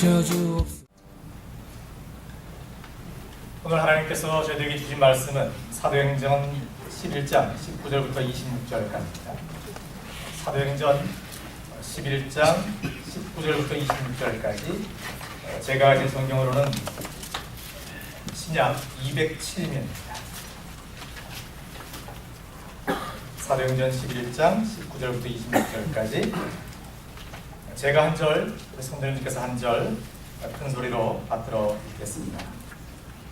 지켜주옵소서. 오늘 하나님께서 저희들에게 주신 말씀은 사도행전 11장 19절부터 26절까지입니다. 사도행전 11장 19절부터 26절까지 제가 가진 성경으로는 신약 207면입니다. 사도행전 11장 19절부터 26절까지 제가 한 절, 성도님께서 한 절 큰 소리로 받들어 읽겠습니다.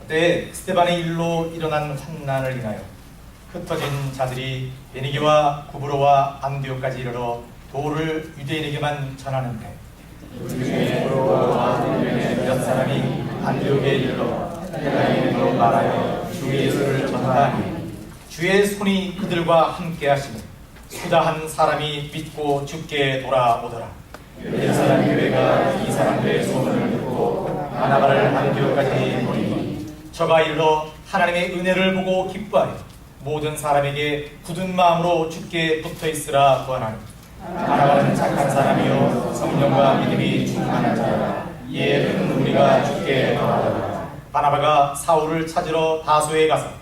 그때 스데반의 일로 일어난 환난을 인하여 흩어진 자들이 베니게와 구브로와 안디옥까지 이르러 도를 유대인에게만 전하는데 그 중에 구브로와 안디옥의 몇 사람이 안디옥에 이르러 헬라인으로 말하여 주 예수를 전하니 주의 손이 그들과 함께 하시니 수다 한 사람이 믿고 주께 돌아오더라. 몇 사람 교회가 이 사람들의 소문을 듣고 바나바를 안디옥까지 보니 저가 이르러 하나님의 은혜를 보고 기뻐하여 모든 사람에게 굳은 마음으로 주께 붙어있으라 구하나니 바나바는 착한 사람이요 성령과 믿음이 충만한 자라. 이에 큰 우리가 주께 돌아오더라. 바나바가 사울을 찾으러 다소에 가서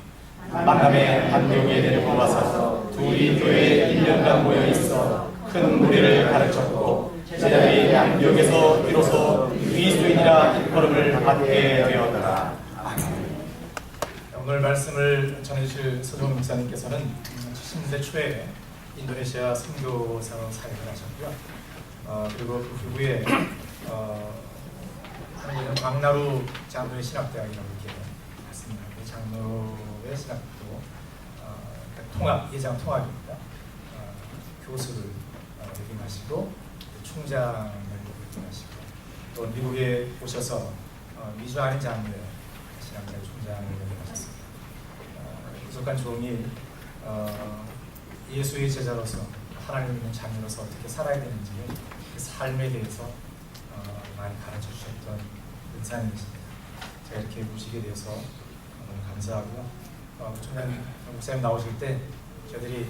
만남에 안디옥에 데리고 와서 둘이 교회에 1년간 모여있어 큰 무리를 가르쳤고 제자들이 안디옥에서 비로소 그리스도인이라 일컬음을 받게 되었더라. 오늘 말씀을 전해주실 서종 목사님께서는 70년대 초에 인도네시아 선교사로 사역을 하셨고요. 그리고 그 후에 한국에는 광나루 장로의 신학대학이라고 이렇게 했습니다. 그 장로의 신학도 예장 통합입니다. 교수를 역임하시고 총장을 역임하시고 또 미국에 오셔서 미주 아닌 장로의 신학대 총장을 역임하셨습니다. 부족한 종일 예수의 제자로서 하나님 있는 자녀로서 어떻게 살아야 되는지 그 삶에 대해서 많이 가르쳐 주셨던 은사님이십니다. 제가 이렇게 모시게 되어서 너무 감사하고 총장 목사님 나오실 때 저희들이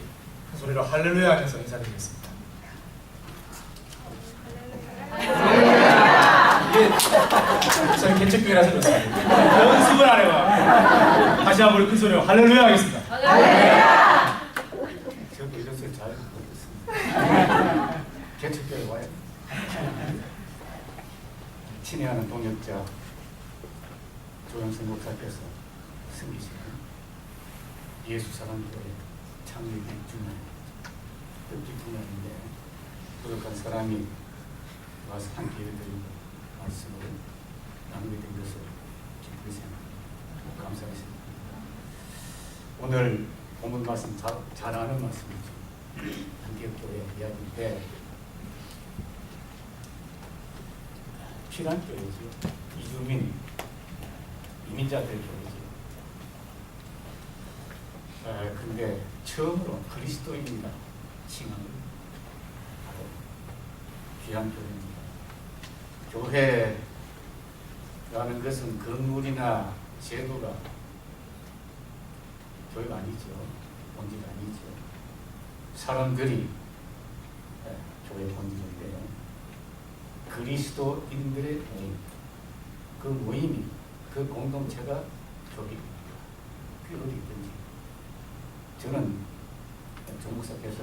큰 소리로 할렐루야 하면서 인사드리겠습니다. 이게 목사님 개척교회라서 그렇습니다. 연습을 안 해봐. 다시 한번 큰 소리로 할렐루야 하겠습니다. 할렐루야! 저도 이것을 잘 모르겠습니다. 개척교회 와요. 친애하는 동역자 조영선 목사께서 섬기시는 예수사랑교회 창립 6주년 뜻깊은날인데 부족한 사람이 와서 함께 드리고 말씀을 나누게 된 것을 기쁘게 생각합니다. 감사했습니다. 오늘 본문 말씀 잘 아는 말씀이죠. 안디옥교회 이야기인데 피난교회죠. 이민자들 교회죠. 근데 처음으로 그리스도인이라 칭함을 받은 귀한 교회입니다. 교회라는 것은 건물이나 제도가 교회가 아니죠. 본질이 아니죠. 사람들이 교회 본질인데 그리스도인들의 모임, 그 모임이, 그 공동체가 교회입니다. 그게 어디 있든지. 저는 정 목사께서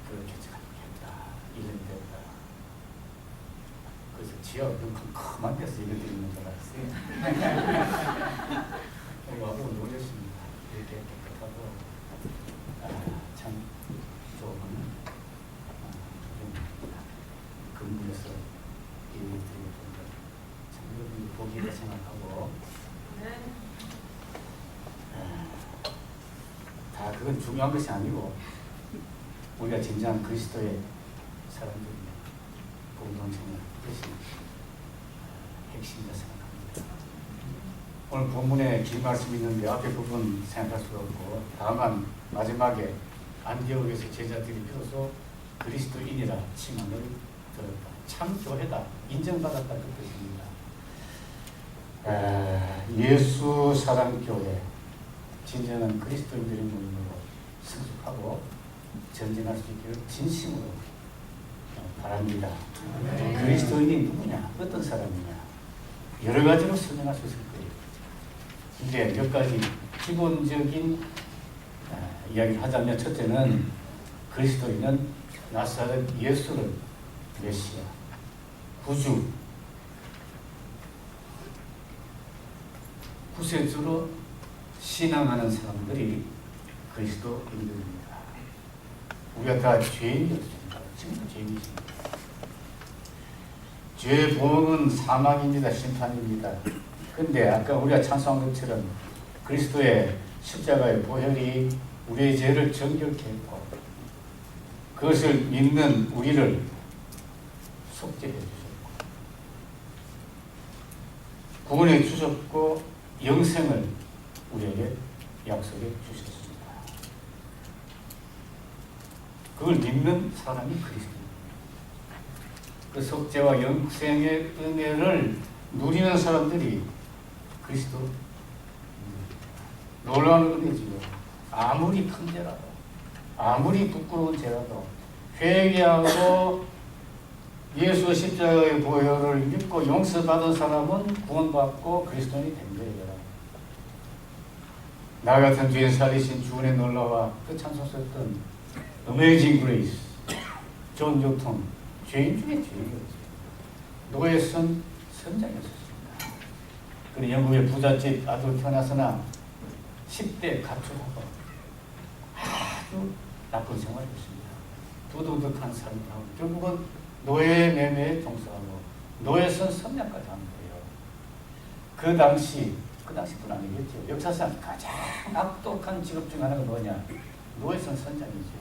그렇게 잘했다, 1년 됐다. 그래서 지하 어떤 컴컴한 데서 읽어드리는 줄 알았어요. 와보고 놀랐습니다. 이렇게 깨끗하고 참 좋은 근무에서 일을 드리고 참 여러분이 보기를 생각하고 다 그건 중요한 것이 아니고 우리가 진정한 그리스도의 사람들입니다. 공동체는 그것이 핵심이라 생각합니다. 오늘 본문에 긴 말씀이 있는데 앞에 부분 생각할 수가 없고 다만 마지막에 안디옥에서 제자들이 비로소 그리스도인이라 칭함을 들었다. 참 교회다. 인정받았다. 그 뜻입니다. 예수 사랑교회 진정한 그리스도인들의 모임으로 성숙하고 전진할 수 있기를 진심으로 바랍니다. 그리스도인이 누구냐? 어떤 사람이냐? 여러 가지로 설명할 수 있을 거예요. 근데 몇 가지 기본적인 이야기를 하자면, 첫째는 그리스도인은 나사렛 예수를 메시아, 구주, 구세주로 신앙하는 사람들이 그리스도인들입니다. 우리가 다 죄인이었습니다. 지금도 죄인이십니다. 죄의 보응은 사망입니다. 심판입니다. 근데 아까 우리가 찬송한 것처럼 그리스도의 십자가의 보혈이 우리의 죄를 정결케 했고, 그것을 믿는 우리를 속죄해 주셨고, 구원해 주셨고, 영생을 우리에게 약속해 주셨습니다. 그걸 믿는 사람이 그리스도입니다. 그 속죄와 영생의 은혜를 누리는 사람들이 그리스도. 놀라운 은혜지요. 아무리 큰 죄라도, 아무리 부끄러운 죄라도 회개하고 예수 십자가의 보혈을 믿고 용서받은 사람은 구원받고 그리스도인이 된 거예요. 나 같은 죄인 살리신 주의 놀라와 그 찬송 썼던 Amazing Grace, 존 뉴턴, 죄인 중에 죄인이었어요. 노예선 선장이었습니다. 그리고 영국의 부잣집 아들 태어나서나 10대 가출하고 아주 나쁜 생활이었습니다. 두둑득한 삶을 하고 결국은 노예 매매에 종사하고 노예선 선장까지 한 거예요. 그 당시뿐 아니겠죠. 역사상 가장 악독한 직업 중 하나가 뭐냐? 노예선 선장이죠.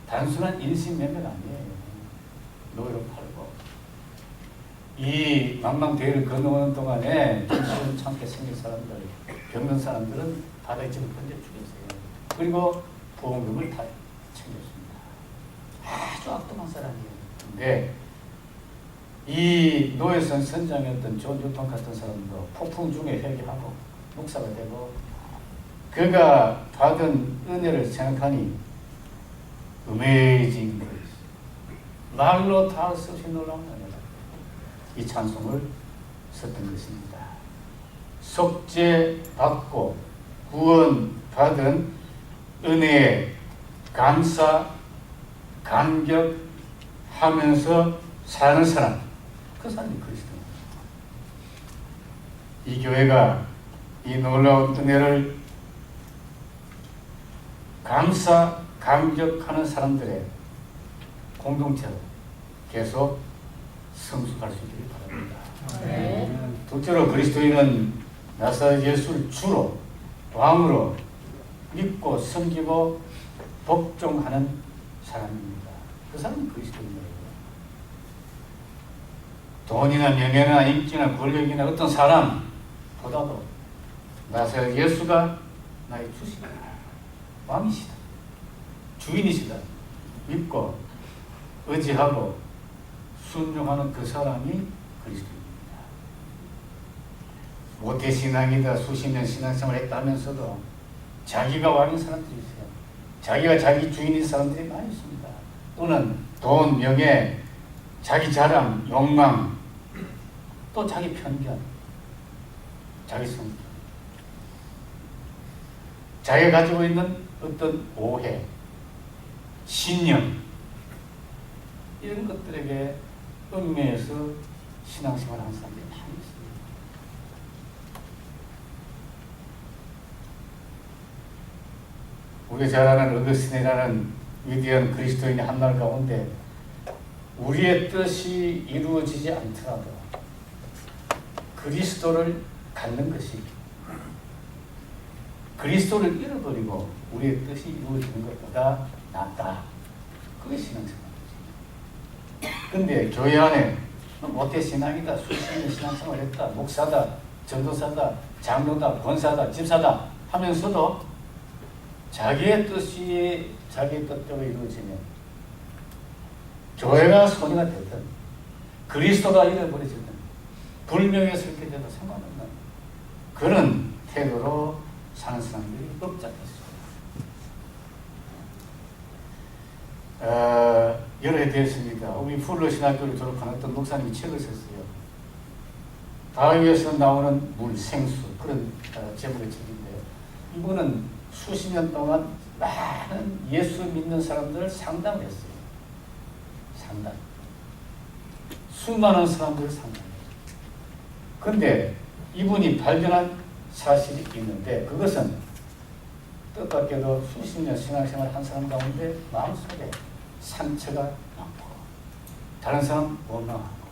단순한 인신 매매가 아니에요. 노예로 팔고 이 망망대해를 건너오는 동안에 좀 시원찮게 생긴 사람들, 병든 사람들은 바다에 집을 던져 죽였어요. 그리고 보험금을 다 챙겼습니다. 아주 악독한 사람이에요. 근데 이 노예선 선장이었던 존 뉴턴 같은 사람도 폭풍 중에 회개하고 목사가 되고, 그가 받은 은혜를 생각하니 Amazing Grace, 말로 다 수 없이 놀라운 은혜다. 이 찬송을 썼던 것입니다. 속죄받고 구원받은 은혜에 감사, 감격하면서 사는 사람, 그 사람이 그리스도입니다. 이 교회가 이 놀라운 은혜를 감사, 감격하는 사람들의 공동체로 계속 성숙할 수 있기를 바랍니다. 네. 둘째로 그리스도인은 나사렛 예수를 주로 왕으로 믿고 섬기고 복종하는 사람입니다. 그 사람은 그리스도인이에요. 돈이나 명예나 인기나 권력이나 어떤 사람보다도 나사렛 예수가 나의 주시다, 왕이시다, 주인이시다 믿고 의지하고 순종하는 그 사람이 그리스도입니다. 모태신앙이다, 수십 년 신앙생활을 했다 하면서도 자기가 왕인 사람들이 있어요. 자기가 자기 주인인 사람들이 많이 있습니다. 또는 돈, 명예, 자기 자랑, 욕망, 또 자기 편견, 자기 성격, 자기가 가지고 있는 어떤 오해, 신념, 이런 것들에게 얽매여서 신앙생활을 하는 사람들이 많이 있습니다. 우리가 잘 아는 어거스틴이라는 위대한 그리스도인의 한 말 가운데 우리의 뜻이 이루어지지 않더라도 그리스도를 갖는 것이, 그리스도를 잃어버리고 우리의 뜻이 이루어지는 것보다 낫다. 그게 신앙생활이지. 근데 교회 안에 모태신앙이다, 수십 년 신앙생활을 했다, 목사다, 전도사다, 장로다, 권사다, 집사다 하면서도 자기의 뜻이 자기의 뜻대로 이루어지면 교회가 손해가 되든 그리스도가 잃어버려지든 불명예 설게 돼도 상관없는 그런 태도로 사는 사람들이 복잡했습니다. 여러 해 되었습니다. 우리 풀러 신학교를 졸업한 어떤 목사님이 책을 썼어요. 바위에서 나오는 물, 생수 그런 제목의 책인데요. 이분은 수십 년 동안 많은 예수 믿는 사람들을 상담했어요. 상담. 수많은 사람들을 상담했어요. 그런데 이분이 발견한 사실이 있는데 그것은 뜻밖에도 수십 년 신앙생활 한 사람 가운데 마음속에 상처가 많고 다른 사람 원망하고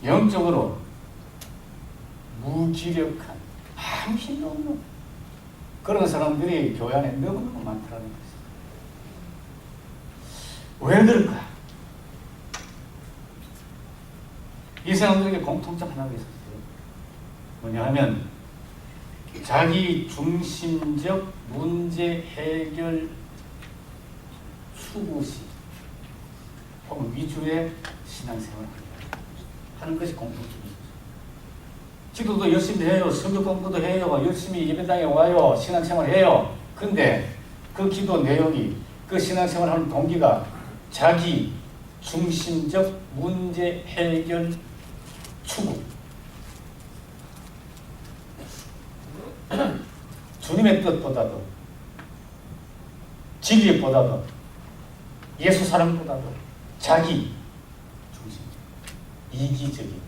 영적으로 무기력한 아무 힘도 없는 그런 사람들이 교회 안에 너무너무 많다는 것이죠. 왜 그럴까? 이 사람들에게 공통점 하나가 있었어요. 뭐냐 하면 자기 중심적 문제 해결 추구시 혹은 위주의 신앙생활을 하는 것이 공통점이죠. 기도도 열심히 해요. 성경 공부도 해요. 열심히 예배당에 와요. 신앙생활 해요. 근데 그 기도 내용이 그 신앙생활 하는 동기가 자기 중심적 문제 해결 추구. 주님의 뜻보다도 진리보다도 예수 사랑보다도 자기 중심, 이기적인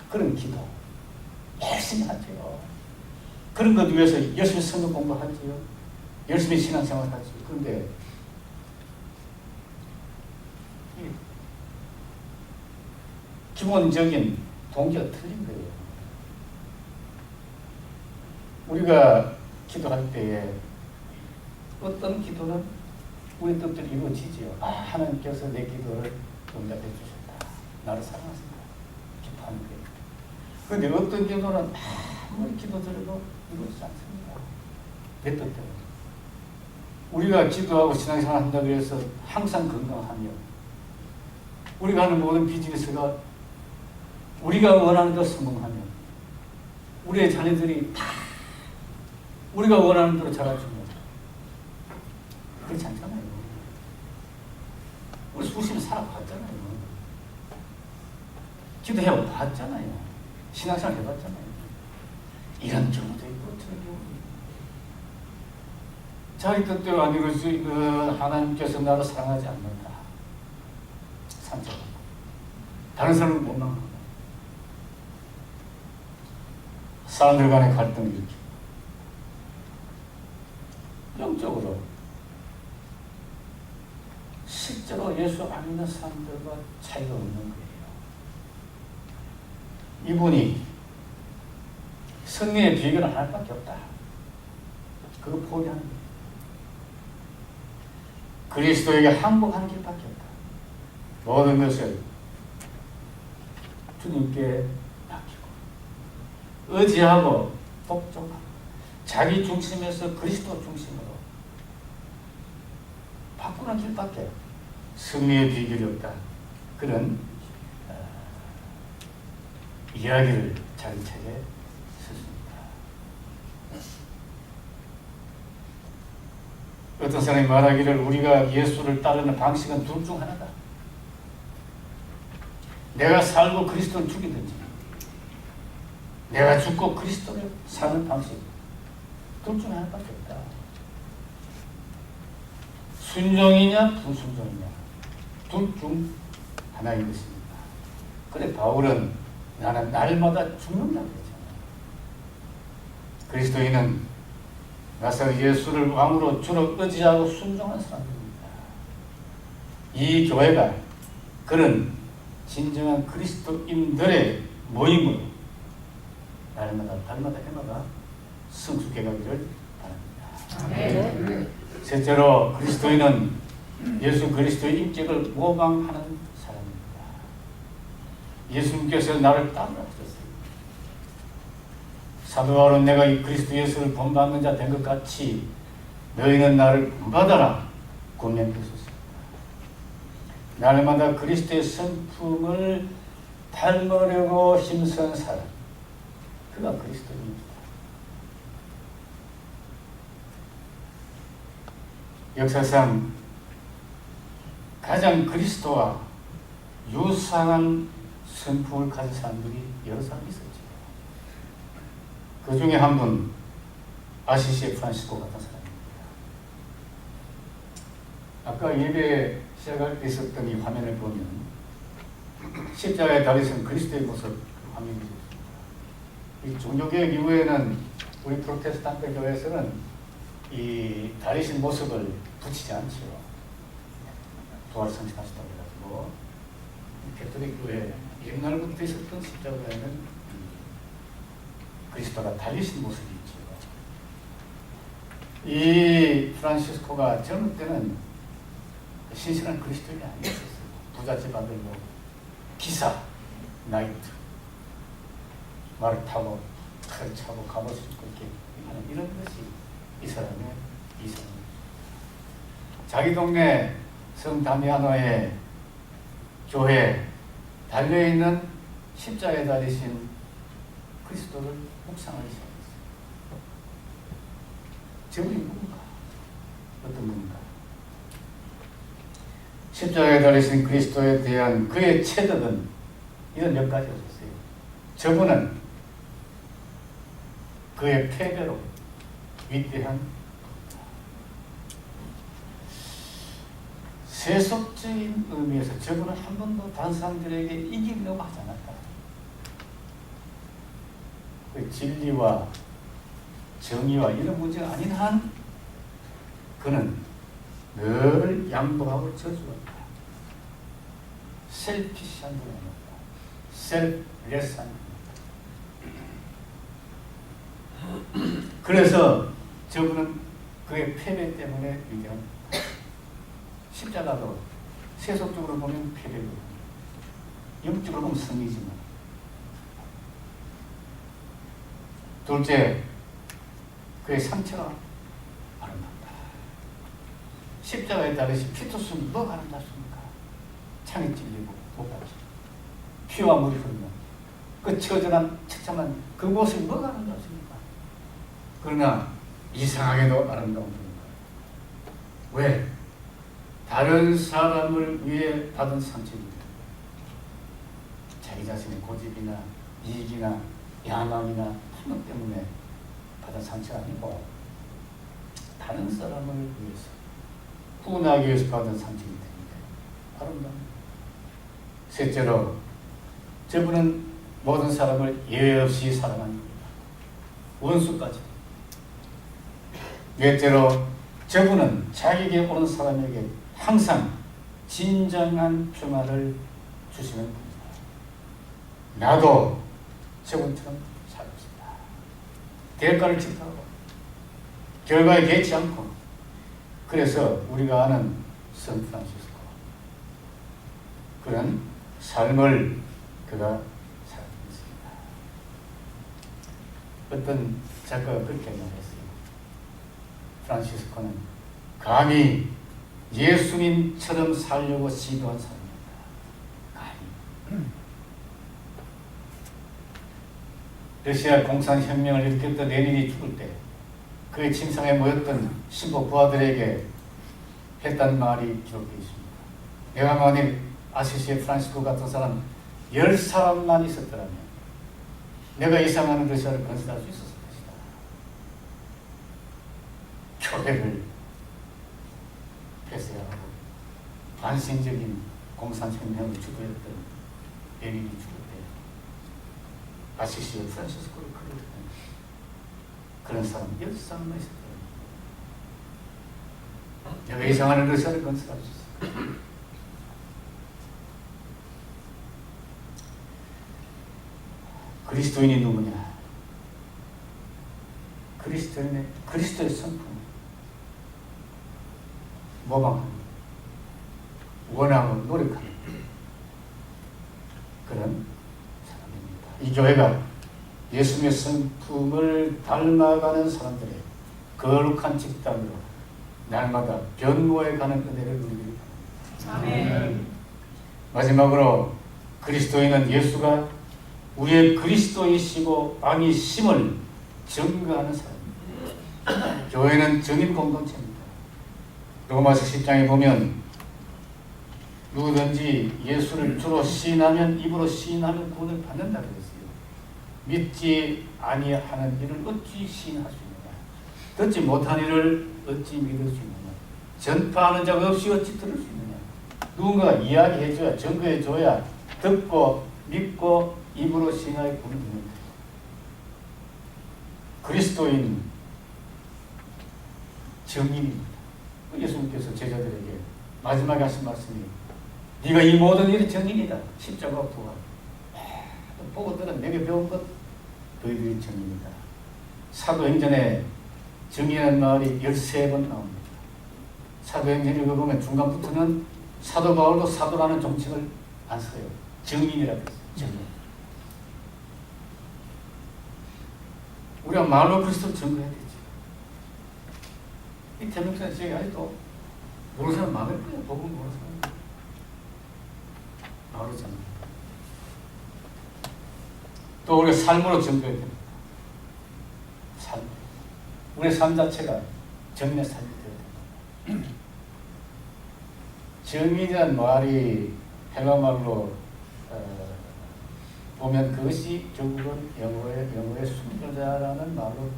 그런 기도 열심히 하죠. 그런 것 위해서 열심히 성경 공부하지요. 열심히 신앙생활 하죠. 그런데 기본적인 동기가 틀린 거예요. 우리가 기도할 때에 어떤 기도는 우리 뜻대로 이루어지지요. 하나님께서 내 기도를 응답해 주셨다. 나를 사랑하신다. 기도하는 거예요. 그런데 어떤 기도는 아무리 기도드려도 이루어지지 않습니다. 내 뜻대로. 우리가 기도하고 신앙생활 한다고 해서 항상 건강하며 우리가 하는 모든 비즈니스가 우리가 원하는 대로 성공하며 우리의 자녀들이 다 우리가 원하는 대로 자라주면 그렇지 않잖아요. 우리 수십 년 살아봤잖아요. 기도해봤잖아요. 신앙생활 해봤잖아요. 이런 경우도 있고 저런 경우도 있고 자기 뜻대로 안 이루어지 하나님께서 나를 사랑하지 않는다. 상처받고 다른 사람을 원망하고 사람들 간의 갈등을 일으키고 영적으로 실제로 예수 안 믿는 사람들과 차이가 없는 거예요. 이분이 승리의 비결은 하나밖에 없다. 그거 포기하는 거예요. 그리스도에게 항복하는 길밖에 없다. 모든 것을 주님께 맡기고 의지하고 복종하고 자기 중심에서 그리스도 중심으로 바꾸는 길밖에 승리의 비결이 없다. 그런 이야기를 자기 책에 썼습니다. 어떤 사람이 말하기를 우리가 예수를 따르는 방식은 둘 중 하나다. 내가 살고 그리스도를 죽이든지 내가 죽고 그리스도를 사는 방식 둘 중 하나밖에 없다. 순종이냐 불순종이냐 둘 중 하나인 것입니다. 그래 바울은 나는 날마다 죽는다고 했잖아요. 그리스도인은 나서 예수를 왕으로 주로 의지하고 순종한 사람들입니다. 이 교회가 그런 진정한 그리스도인들의 모임으로 날마다 해마다 성숙해가기를 바랍니다. 셋째로 그리스도인은 예수 그리스도의 인격을 모방하는 사람입니다. 예수님께서 나를 따르라 하셨어요. 사도 바울은 내가 이 그리스도 예수를 본받는 자 된 것 같이 너희는 나를 본받아라 권면했었습니다. 날마다 그리스도의 성품을 닮으려고 힘쓴 사람 그가 그리스도입니다. 역사상 가장 그리스도와 유사한 성품을 가진 사람들이 여러 사람 있었죠. 그 중에 한 분, 아시시의 프란시스코 같은 사람입니다. 아까 예배 시작할 때 있었던 이 화면을 보면 십자가에 달리신 그리스도의 모습 화면이 있습니다. 이 종교개혁 이후에는 우리 프로테스탄트 교회에서는 이 달리신 모습을 붙이지 않죠. 부활 성취하시다고 해가지고 가톨릭 교회 옛날부터 있었던 십자가에는 그리스도가 달리신 모습이 있죠. 이 프란시스코가 젊은 때는 신실한 그리스도인이 아니었어요. 부잣집 아들로 기사, 나이트, 말을 타고 칼을 차고 갑옷을 입고 이렇게 하는 이런 것이 이 사람의 이상입니다. 자기 동네 성 다미아노의 교회에 달려있는 십자가에 달리신 그리스도를 묵상하기 시작했어요. 저분이 누군가? 어떤 분인가? 십자가에 달리신 그리스도에 대한 그의 체득은 이런 몇 가지였어요. 저분은 그의 패배로 위대한 세속적인 의미에서 저분은 한 번도 다른 사람들에게 이기려고 하지 않았다. 그 진리와 정의와 이런 문제가 아닌 한 그는 늘 양보하고 저주한다. 셀피시한 분이 아니다. 셀레스한 분. 그래서 저분은 그의 패배 때문에 위대한 십자가도 세속적으로 보면 패배고 영적으로 보면 승리지만 둘째, 그의 상처가 아름답다. 십자가에 달리신 피투스는 뭐가 아름답습니까? 창이 찔리고 못 받지. 피와 물이 흐르는 그 처절한 처참한 그 모습이 뭐가 아름답습니까? 그러나 이상하게도 아름다운 분입니다. 왜? 다른 사람을 위해 받은 상처입니다. 자기 자신의 고집이나 이익이나 야망이나 탐욕 때문에 받은 상처가 아니고 다른 사람을 위해서 구원하기 위해서 받은 상처이기 때문에 아름답습니다. 셋째로 저분은 모든 사람을 예외 없이 사랑합니다. 원수까지. 넷째로 저분은 자기에게 오는 사람에게 항상 진정한 평화를 주시는 분입니다. 나도 저분처럼 살겠습니다. 대가를 지불하고 결과에 개의치 않고 그래서 우리가 아는 성 프란시스코 그런 삶을 그가 살고 있습니다. 어떤 작가가 그렇게 말했어요. 프란시스코는 감히 예수님처럼 살려고 시도한 사람입니다. 감히. 러시아 공산혁명을 일으켰던 레닌이 죽을 때 그의 침상에 모였던 신부 부하들에게 했던 말이 기록되어 있습니다. 내가 만일 아시시의 프란시스코 같은 사람 10사람만 있었더라면 내가 이상하는 러시아를 건설할 수 있었을 것이다. 교회를 폐쇄하고 반신적인 공산혁명을 주도했던 레닌이 죽을 때 아시시의 프란시스코를 그려했던 그런 사람 10사람만 있었더라면 내가 이상하는 러시아를 건설할 수 있었을 것이다. 그리스도인이 누구냐? 그리스도의 성품 모방하는 원하고 노력하는 그런 사람입니다. 이 교회가 예수님의 성품을 닮아가는 사람들의 거룩한 집단으로 날마다 변모해가는 은혜를 누리기 바랍니다. 아멘. 마지막으로 그리스도인은 예수가 우리의 그리스도이시고 왕이심을 증거하는 사람입니다. 교회는 전임 공동체입니다. 로마서 10장에 보면 누구든지 예수를 주로 시인하면 입으로 시인하면 구원을 받는다 그랬어요. 믿지 아니하는 일을 어찌 시인할 수 있느냐? 듣지 못한 일을 어찌 믿을 수 있느냐? 전파하는 자가 없이 어찌 들을 수 있느냐? 누군가가 이야기해줘야 증거해줘야 듣고 믿고 입으로 시인하여 구원을 받는다. 그리스도인 증인입니다. 예수님께서 제자들에게 마지막에 하신 말씀이 네가 이 모든 일이 증인이다. 십자가 부활. 보고들은 내게 배운 것 너희들이 증인이다. 사도행전에 증인이라는 말이 13번 나옵니다. 사도행전 읽어보면 중간부터는 사도 바울도 사도라는 종칭을 안 써요. 증인이라고 했어요. 증인. 우리가 말로 그리스도를 증거해야 되지. 이 태명사는 저희 아직도 모르는 사람 많을 거예요. 복음 모르는 사람. 모르잖아. 또 우리가 삶으로 증거해야 됩니다. 삶. 우리의 삶 자체가 정인의 삶이 되어야 됩니다. 정인이라는 말이 헬라말로 보면 그것이 결국은 영어의 순교자라는 말로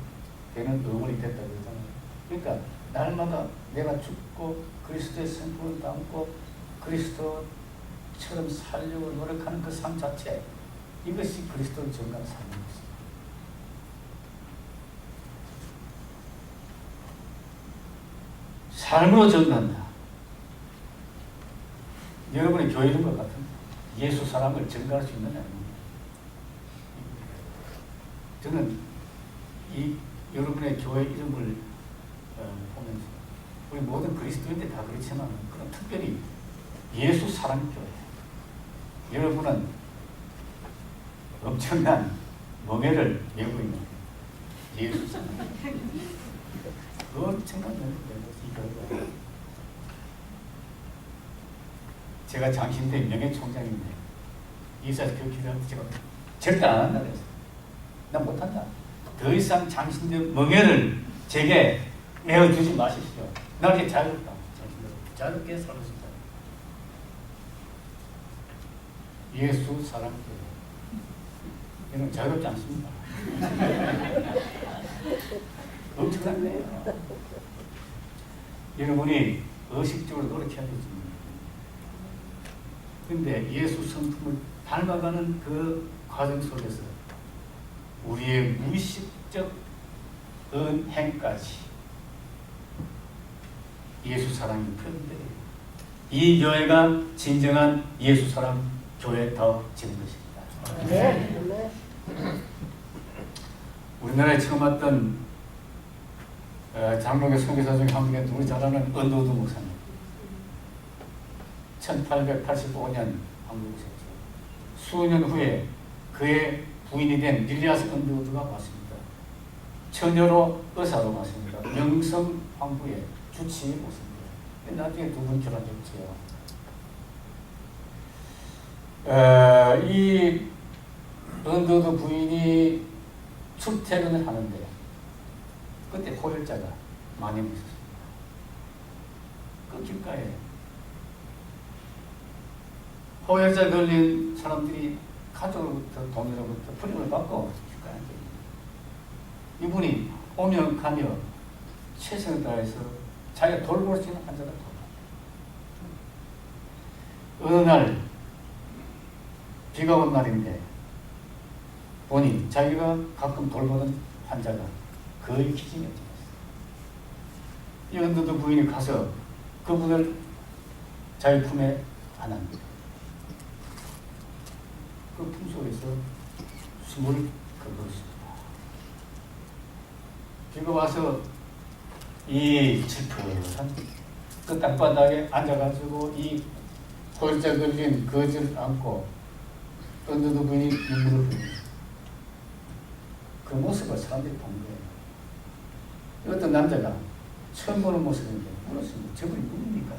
되는 의문이 됐다고 그러잖아요. 그러니까 날마다 내가 죽고 그리스도의 성품을 담고 그리스도처럼 살려고 노력하는 그 삶 자체, 이것이 그리스도를 증거하는 삶인 것입니다. 삶으로 증거한다. 여러분의 교회 이런 것 같은데 예수 사랑을 증거할 수 있느냐? 저는 이 여러분의 교회 이름을 보면서 우리 모든 그리스도인들 다 그렇지만 그런 특별히 예수 사랑 교회, 여러분은 엄청난 멍에를 메고 있는 예수 사랑, 엄청난 멍에를 메고 이 교회가. 제가 장신대 명예총장인데 이사에서 교육기를 제가 절대 안 한다 그랬어요. 나 못한다. 더 이상 장신대 멍에를 제게 메어주지 마십시오. 나 이렇게 자유롭다. 자유롭게 살고 싶다. 예수 사랑교회. 이건 자유롭지 않습니다. 엄청난데요. 여러분이 의식적으로 노력해야 되지. 근데 예수 성품을 닮아가는 그 과정 속에서 우리의 무의식적 은행까지 예수 사랑이 표현돼요. 이 교회가 진정한 예수 사랑 교회 더 지는 것입니다. 네. 우리나라에 처음 왔던 장로교 선교사 중에 한 분이 우리 잘 아는 은도두 목사님. 1885년 한국에 오셨죠. 수년 후에 그의 부인이 된 릴리아스 은도두가 왔습니다. 처녀로 의사로 왔습니다. 명성 황후의 주치의 모습입니다. 나중에 두 분 결혼했지요. 이 은도두 부인이 출퇴근을 하는데 그때 호혈자가 많이 있었습니다. 그 길가에 호혈자 걸린 사람들이 가족으로부터 동료로부터 불임을 받고 길가에 앉아 있는 이분이 오며 가며 최선을 다해서 자기가 돌볼 수 있는 환자를 돌봐. 어느 날 비가 온 날인데 보니 자기가 가끔 돌보던 환자가 거의 기진이 없었어요. 이 은도두 부인이 가서 그분을 자기 품에 안았습니다. 그 품속에서 숨을 거두었습니다. 비가 와서 이 칠푸한 그 땅바닥에 앉아가지고 이 골자 걸린 거지를 안고 은도두 부인이 눈물을 흘립니다. 그 모습을 사람들이 본 거예요. 어떤 남자가 처음 보는 모습인데 물었습니다. 저분이 누굽니까?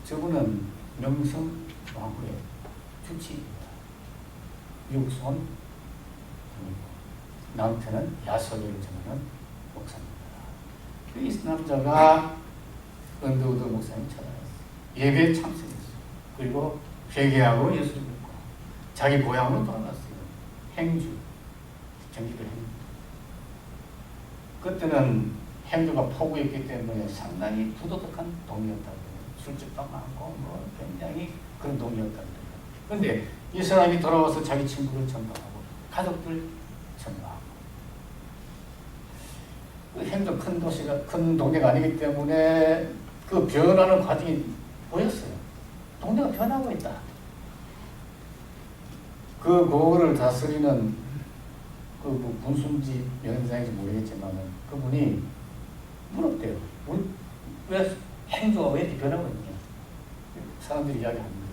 저분은 명성 왕후의 주치입니다. 육손 남편은 야설을 전하는 목사입니다. 이 남자가 은도두 목사님 찾아왔어요. 예배에 참석했어요. 그리고 회개하고 예수를 믿고 자기 고향으로 돌아갔어요. 행주, 전기도 행주. 그때는 행주가 포구였기 때문에 상당히 부도덕한 동이었다고. 술집도 많고 뭐 굉장히 그런 동이었다고. 그런데 이 사람이 돌아와서 자기 친구를 전도하고 가족들 전도하고. 행주 큰 도시가 큰 동네가 아니기 때문에 그 변하는 과정이 보였어요. 동네가 변하고 있다. 그 고을을 다스리는 그 군순지 연장인지 모르겠지만 그분이 물었대요. 왜 행주가 왜 이렇게 변하고 있냐? 사람들이 이야기하는 거예요.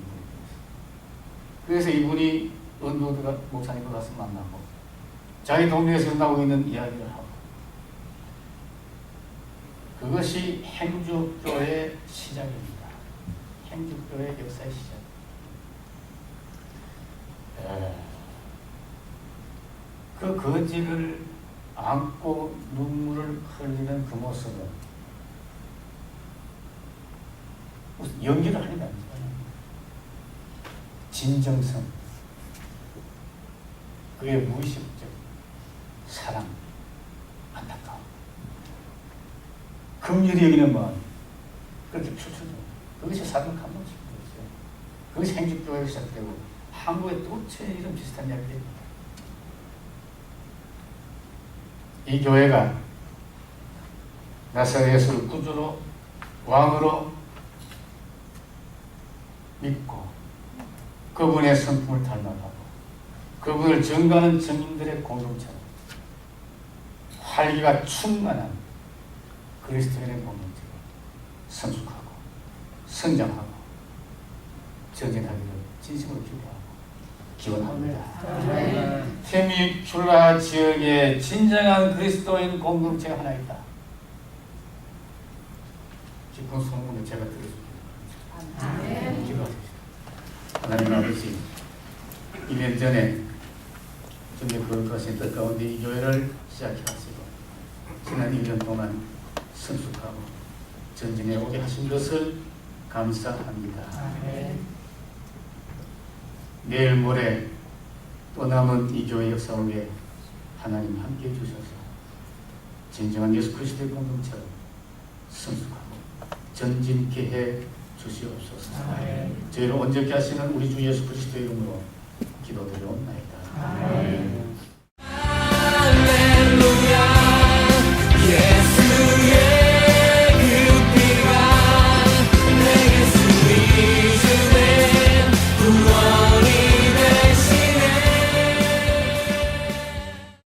그래서 이분이 은도가 목사님을 가서 만나고 자기 동네에서 나오고 있는 이야기를 하고 그것이 행주교의 시작입니다. 행주교의 역사의 시작. 그 거지를 안고 눈물을 흘리는 그 모습은 무슨 연기를 하는 게 아닙니다. 진정성, 그의 무의식적 사랑, 안타까움, 긍휼히 여기는 마음, 그렇게 표출됩니다. 그것이 사도행 감동식이었어요. 그것이 행주교회가 시작되고 한국의 또 이런 비슷한 이야기입니다. 이 교회가 나사렛 예수를 구주로 왕으로 믿고 그분의 성품을 닮아가고 그분을 증거하는 증인들의 공동체로 활기가 충만한 그리스도인의 공동체로 성숙하고 성장하고 전진하기를 진심으로 기원합니다. 테미큘라 지역에 진정한 그리스도인 공동체가 하나 있다. 기쁜 소문을 제가 들었습니다. 기도하십시오. 하나님 아버지, 2년 전에 주님의 거룩하신 뜻 가운데 이 교회를 시작하시고 지난 1년 동안 성숙하고 전진해 오게 하신 것을 감사합니다. 내일 모레 또 남은 이 교회 역사 위에 하나님 함께해 주셔서 진정한 예수 그리스도의 공동체로 성숙하고 전진케 해 주시옵소서. 저희를 온전케 하시는 우리 주 예수 그리스도의 이름으로 기도드리옵나이다.